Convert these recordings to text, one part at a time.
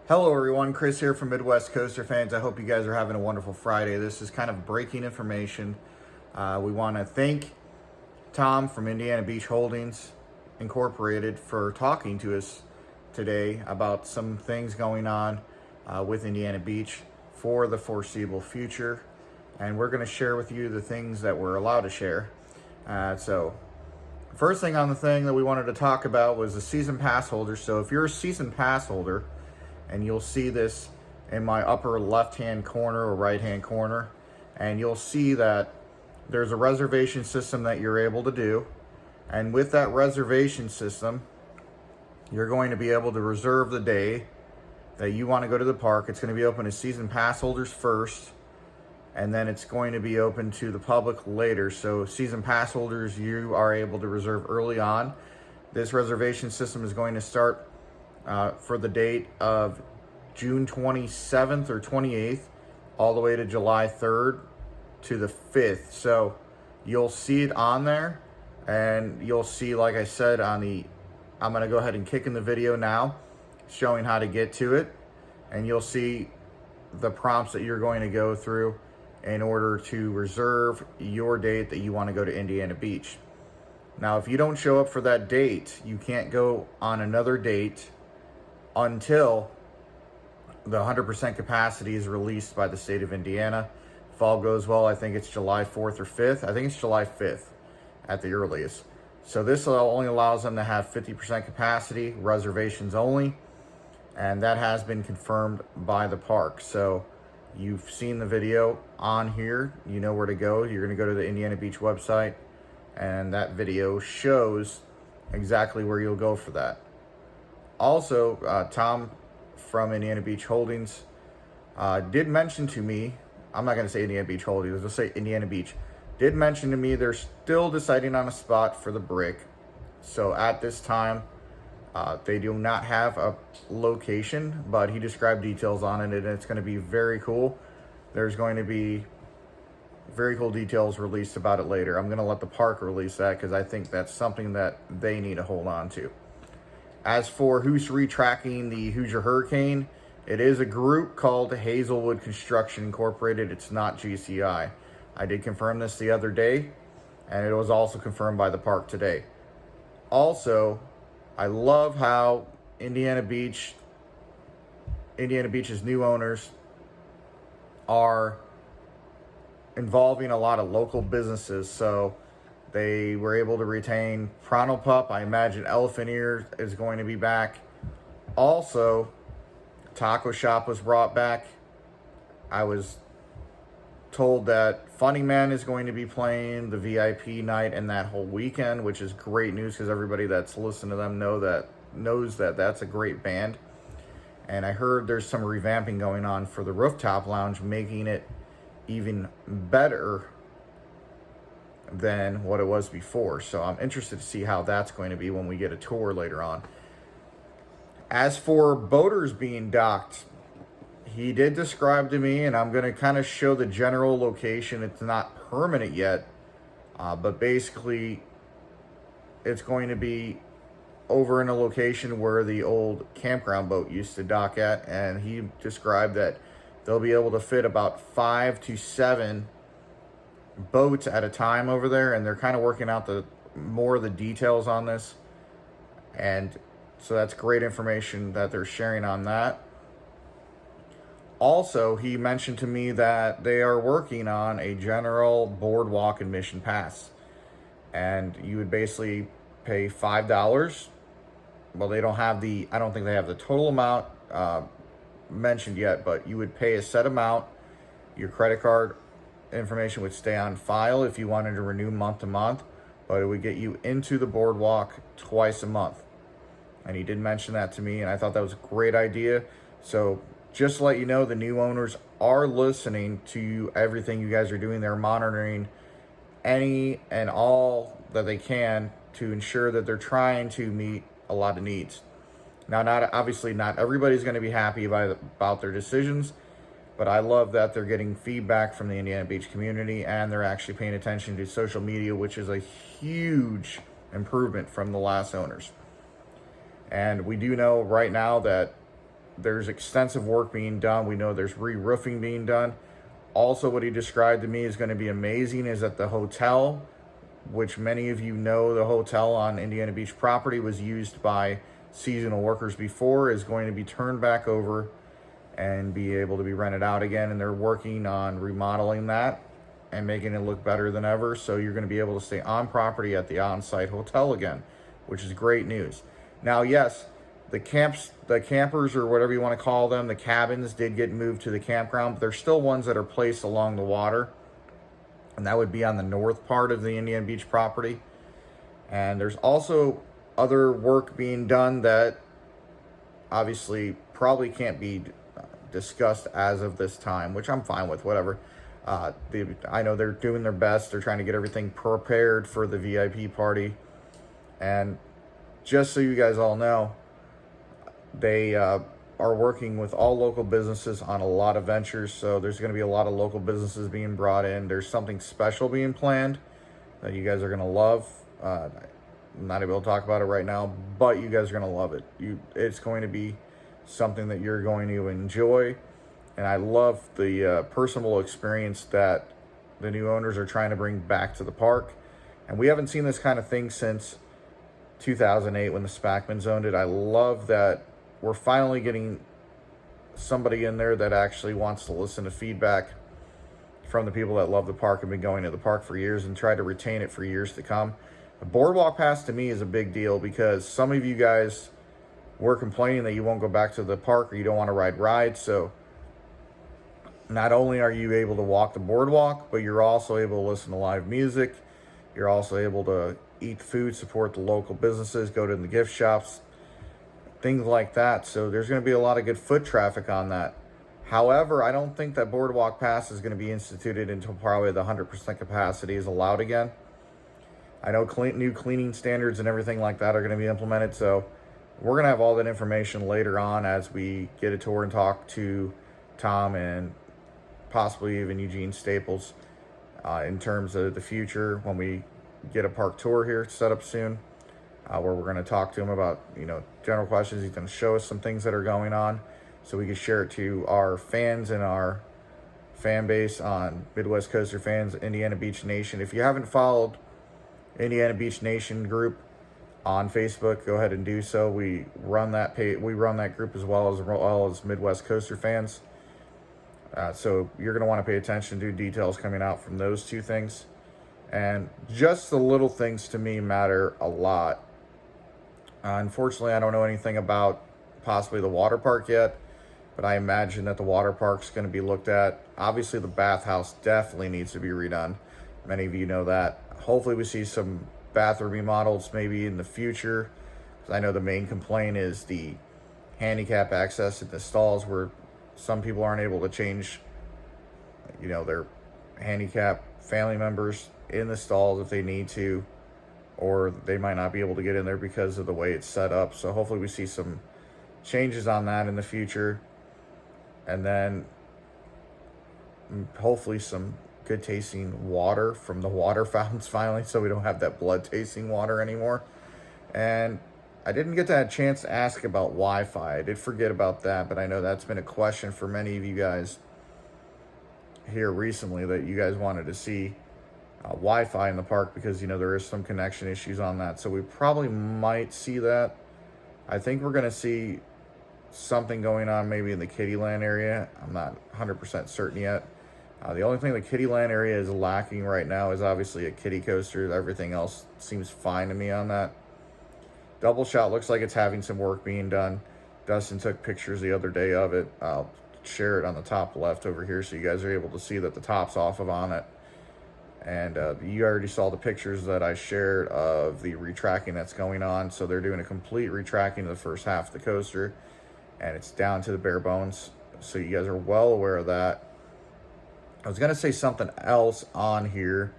Hello everyone, Chris here from Midwest Coaster Fans. I hope you guys are having a wonderful Friday. This is kind of breaking information. We want to thank Tom from Indiana Beach Holdings Incorporated for talking to us today about some things going on with Indiana Beach for the foreseeable future. And we're going to share with you the things that we're allowed to share. First thing on the thing that we wanted to talk about was the season pass holders. So if you're a season pass holder, and you'll see this in my upper left-hand corner or right-hand corner, and you'll see that there's a reservation system that you're able to do. And with that reservation system, you're going to be able to reserve the day that you want to go to the park. It's going to be open to season pass holders first, and then it's going to be open to the public later. So season pass holders, you are able to reserve early on. This reservation system is going to start for the date of June 27th or 28th, all the way to July 3rd to the 5th. So you'll see it on there, and you'll see, like I said, I'm going to go ahead and kick in the video now, showing how to get to it, and you'll see the prompts that you're going to go through in order to reserve your date that you want to go to Indiana Beach. Now, if you don't show up for that date, you can't go on another date until the 100% capacity is released by the state of Indiana. If all goes well, I think it's July 4th or 5th. I think it's July 5th at the earliest. So this only allows them to have 50% capacity, reservations only, and that has been confirmed by the park. So you've seen the video on here. You know where to go. You're going to go to the Indiana Beach website, and that video shows exactly where you'll go for that. Also, Tom from Indiana Beach Holdings did mention to me, I'm not going to say Indiana Beach Holdings, I'll say Indiana Beach, did mention to me they're still deciding on a spot for the brick. So at this time, they do not have a location, but he described details on it, and it's going to be very cool. There's going to be very cool details released about it later. I'm going to let the park release that because I think that's something that they need to hold on to. As for who's retracking the Hoosier Hurricane, it is a group called Hazelwood Construction Incorporated. It's not GCI. I did confirm this the other day, and it was also confirmed by the park today. Also, I love how Indiana Beach's new owners are involving a lot of local businesses. So they were able to retain Pronto Pup. I imagine Elephant Ear is going to be back. Also, Taco Shop was brought back. I was told that Funny Man is going to be playing the VIP night and that whole weekend, which is great news because everybody that's listened to them knows that that's a great band. And I heard there's some revamping going on for the Rooftop Lounge, making it even better than what it was before. So I'm interested to see how that's going to be when we get a tour later on. As for boaters being docked, he did describe to me, and I'm going to kind of show the general location. It's not permanent yet, but basically it's going to be over in a location where the old campground boat used to dock at, and he described that they'll be able to fit about 5 to 7 boats at a time over there, and they're kind of working out more of the details on this, and so that's great information that they're sharing on that. Also, he mentioned to me that they are working on a general boardwalk admission pass, and you would basically pay $5. Well, I don't think they have the total amount mentioned yet, but you would pay a set amount. Your credit card information would stay on file if you wanted to renew month to month, but it would get you into the boardwalk twice a month. And he did mention that to me, and I thought that was a great idea. So just to let you know, the new owners are listening to everything you guys are doing. They're monitoring any and all that they can to ensure that they're trying to meet a lot of needs. Now, obviously not everybody's going to be happy about their decisions, but I love that they're getting feedback from the Indiana Beach community, and they're actually paying attention to social media, which is a huge improvement from the last owners. And we do know right now that there's extensive work being done. We know there's re-roofing being done. Also, what he described to me is going to be amazing is that the hotel, which many of you know, the hotel on Indiana Beach property was used by seasonal workers before, is going to be turned back over and be able to be rented out again. And they're working on remodeling that and making it look better than ever. So you're going to be able to stay on property at the on-site hotel again, which is great news. Now, yes, the campers, or whatever you want to call them, the cabins did get moved to the campground, but there's still ones that are placed along the water. And that would be on the north part of the Indiana Beach property. And there's also other work being done that obviously probably can't be discussed as of this time, which I'm fine with, whatever. I know they're doing their best. They're trying to get everything prepared for the VIP party. And just so you guys all know, they are working with all local businesses on a lot of ventures. So there's going to be a lot of local businesses being brought in. There's something special being planned that you guys are going to love. I'm not able to talk about it right now, but you guys are going to love it. It's going to be something that you're going to enjoy. And I love the personal experience that the new owners are trying to bring back to the park. And we haven't seen this kind of thing since 2008 when the Spackmans owned it. I love that we're finally getting somebody in there that actually wants to listen to feedback from the people that love the park and been going to the park for years and try to retain it for years to come. The boardwalk pass to me is a big deal because some of you guys were complaining that you won't go back to the park or you don't want to ride rides. So not only are you able to walk the boardwalk, but you're also able to listen to live music. You're also able to eat food, support the local businesses, go to the gift shops, things like that. So there's going to be a lot of good foot traffic on that. However, I don't think that boardwalk pass is going to be instituted until probably the 100% capacity is allowed again. I know new cleaning standards and everything like that are going to be implemented. So we're going to have all that information later on as we get a tour and talk to Tom and possibly even Eugene Staples in terms of the future when we get a park tour here set up soon, where we're going to talk to him about, general questions. He's going to show us some things that are going on so we can share it to our fans and our fan base on Midwest Coaster Fans, Indiana Beach Nation. If you haven't followed Indiana Beach Nation group on Facebook, go ahead and do so. We run that group as well as Midwest Coaster Fans. So you're going to want to pay attention to details coming out from those two things. And just the little things to me matter a lot. Unfortunately, I don't know anything about possibly the water park yet, but I imagine that the water park's going to be looked at. Obviously, the bathhouse definitely needs to be redone. Many of you know that. Hopefully, we see some bathroom remodels maybe in the future. Because I know the main complaint is the handicap access in the stalls where some people aren't able to change, their handicap family members in the stalls if they need to, or they might not be able to get in there because of the way it's set up. So hopefully we see some changes on that in the future. And then hopefully some good tasting water from the water fountains finally, so we don't have that blood tasting water anymore. And I didn't get that chance to ask about Wi-Fi. I did forget about that, but I know that's been a question for many of you guys here recently, that you guys wanted to see Wi-Fi in the park because, there is some connection issues on that. So we probably might see that. I think we're going to see something going on maybe in the Kiddieland area. I'm not 100% certain yet. The only thing the Kiddieland area is lacking right now is obviously a kiddie coaster. Everything else seems fine to me on that. Double Shot looks like it's having some work being done. Dustin took pictures the other day of it. I'll share it on the top left over here so you guys are able to see that the top's off of on it. And you already saw the pictures that I shared of the retracking that's going on. So they're doing a complete retracking of the first half of the coaster, and it's down to the bare bones. So you guys are well aware of that. I was going to say something else on here,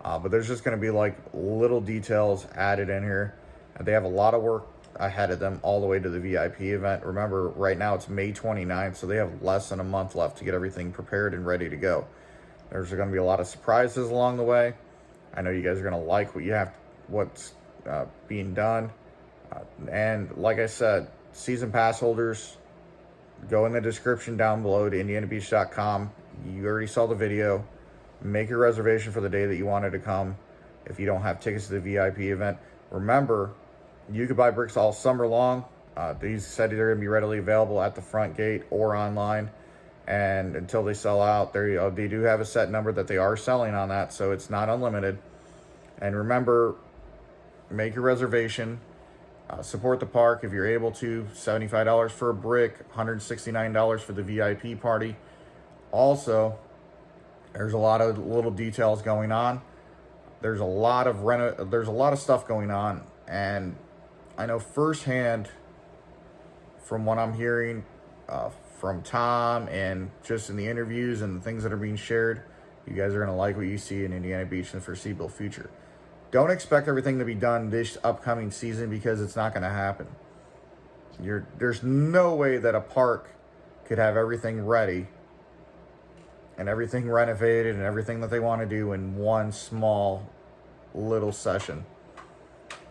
but there's just going to be like little details added in here. They have a lot of work ahead of them all the way to the VIP event. Remember, right now it's May 29th, so they have less than a month left to get everything prepared and ready to go. There's going to be a lot of surprises along the way. I know you guys are going to like what's being done. And like I said, season pass holders, go in the description down below to indianabeach.com. You already saw the video. Make your reservation for the day that you wanted to come if you don't have tickets to the VIP event. Remember, you could buy bricks all summer long. These said they're going to be readily available at the front gate or online. And until they sell out, they do have a set number that they are selling on that, so it's not unlimited. And remember, make your reservation. Support the park if you're able to. $75 for a brick, $169 for the VIP party. Also, there's a lot of little details going on. There's a lot of stuff going on, and I know firsthand from what I'm hearing from Tom and just in the interviews and the things that are being shared, you guys are going to like what you see in Indiana Beach in the foreseeable future. Don't expect everything to be done this upcoming season, because it's not going to happen. There's no way that a park could have everything ready and everything renovated and everything that they want to do in one small little session.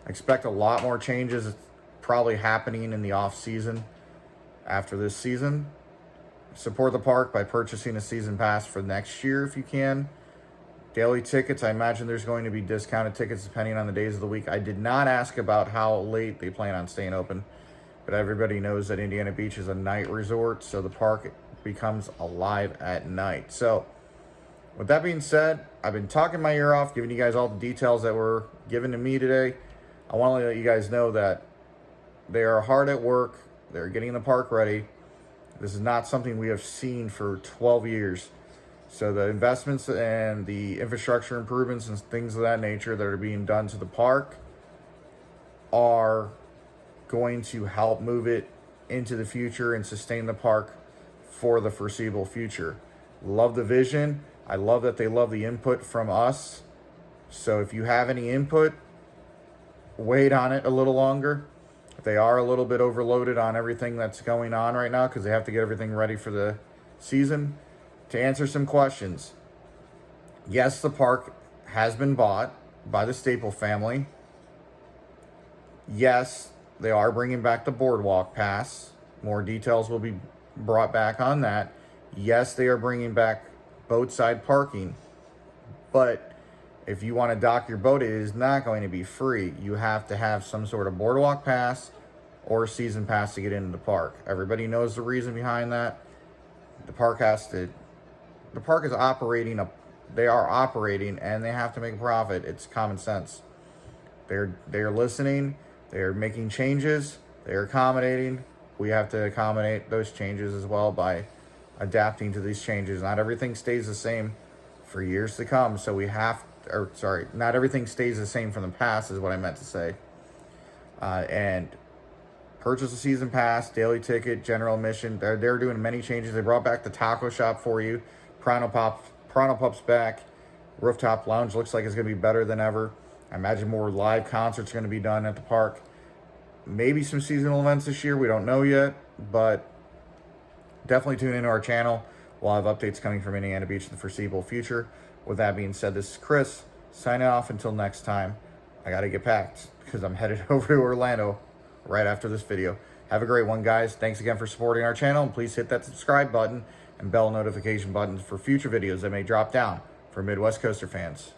I expect a lot more changes probably happening in the off season after this season. Support the park by purchasing a season pass for next year if you can. Daily tickets, I imagine there's going to be discounted tickets depending on the days of the week. I did not ask about how late they plan on staying open, but everybody knows that Indiana Beach is a night resort, so the park becomes alive at night. So with that being said, I've been talking my ear off, giving you guys all the details that were given to me today. I want to let you guys know that they are hard at work. They're getting the park ready. This is not something we have seen for 12 years. So the investments and the infrastructure improvements and things of that nature that are being done to the park are going to help move it into the future and sustain the park for the foreseeable future. Love the vision. I love that they love the input from us. So if you have any input, wait on it a little longer. They are a little bit overloaded on everything that's going on right now because they have to get everything ready for the season. To answer some questions, yes, the park has been bought by the Staple family. Yes, they are bringing back the boardwalk pass. More details will be brought back on that. Yes, they are bringing back boatside parking. But if you want to dock your boat, it is not going to be free. You have to have some sort of boardwalk pass or a season pass to get into the park. Everybody knows the reason behind that. The park is operating, they are operating, and they have to make a profit. It's common sense. They're listening. They're making changes. They're accommodating. We have to accommodate those changes as well by adapting to these changes. Not everything stays the same for years to come. So not everything stays the same from the past is what I meant to say. And purchase a season pass, daily ticket, general admission. They're doing many changes. They brought back the taco shop for you. Prano Pup's back. Rooftop lounge looks like it's going to be better than ever. I imagine more live concerts are going to be done at the park. Maybe some seasonal events this year. We don't know yet, but definitely tune into our channel. We'll have updates coming from Indiana Beach in the foreseeable future. With that being said, this is Chris signing off until next time. I got to get packed because I'm headed over to Orlando right after this video. Have a great one, guys. Thanks again for supporting our channel, and please hit that subscribe button and bell notification buttons for future videos that may drop down for Midwest Coaster fans.